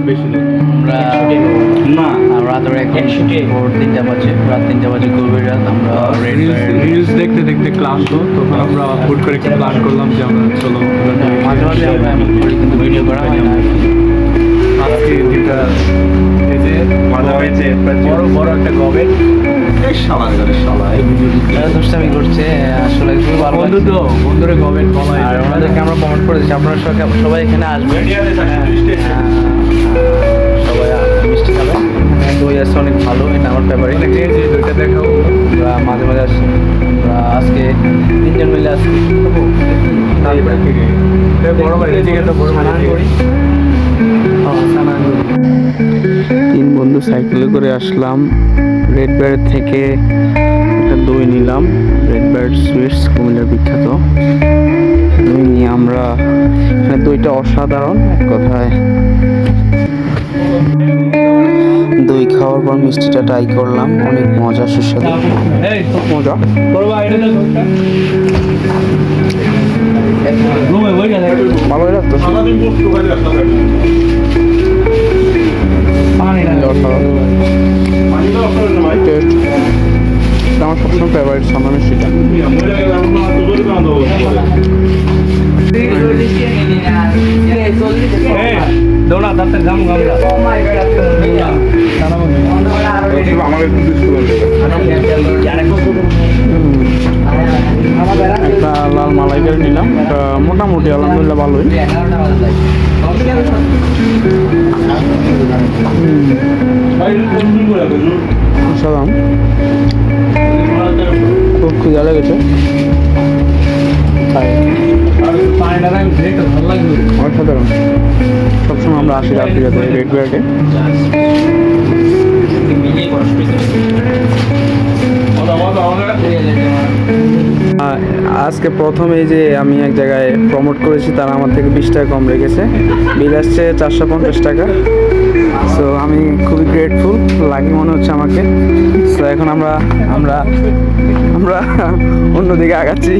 বেশি লোক আমরা না রাত এখন ভোর 3টা বাজে, রাত 3টা বাজে গভীর রাত। আমরা রিলস দেখতে দেখতে ক্লান্ত, তখন আমরা হুট করে একটা প্ল্যান করলাম যে আমরা চলো মাঝে মাঝে আমরা এমন করি, কিন্তু ভিডিও করা হয় না। আজকে যেটা এই যে মজা হয়েছে বড় বড় একটা গবেট এই ভিডিও দুষ্টামি করছে আসলে, খুবই ভালো বন্ধু লাগছে। তো বন্ধুরে গবেট বলা আর ওনাদেরকে আমরা কমেন্ট করে দিচ্ছি, আপনারা সবাই এখানে আসবেন, সবাই মিষ্টি খাবেন। দই আছে অনেক ভালো, এটা আমার ফেভারিট। যে দুইটা দেখাও। আমরা মাঝে মাঝে আসি, আমরা আজকে 3জন মিলে আসছি। বড় বাড়ি থেকে তো বড় বাড়ি করি। 3 বন্ধু সাইকেলে করে আসলাম রেড বার্ড থেকে, একটা দই নিলাম। রেড বার্ড সুইটস কুমিল্লার বিখ্যাত দই নিয়ে আমরা এখানে, দইটা অসাধারণ এক কথায়। দই খাওয়ার পর মিষ্টিটা ট্রাই করলাম, অনেক মজা, সুস্বাদু, খুব মজা। ভালোই লাগতো। আমার সবসময় ফেভারিট সামনে মিষ্টিটা। একটা লাল মালাইকারি নিলাম, একটা মোটামুটি আলহামদুলিল্লাহ ভালোই। সালাম, খুব ক্ষুধা লেগেছে, অসাধারণ। সবসময় আমরা আসি রাত্রিরাতে রেড বার্ডে। আজকে প্রথম এই যে আমি এক জায়গায় প্রমোট করেছি, তারা আমার থেকে 20 টাকা কম রেখেছে, বিল আসছে 450 টাকা। সো আমি খুবই গ্রেটফুল লাগে মনে হচ্ছে আমাকে। সো এখন আমরা অন্যদিকে আগাচ্ছি।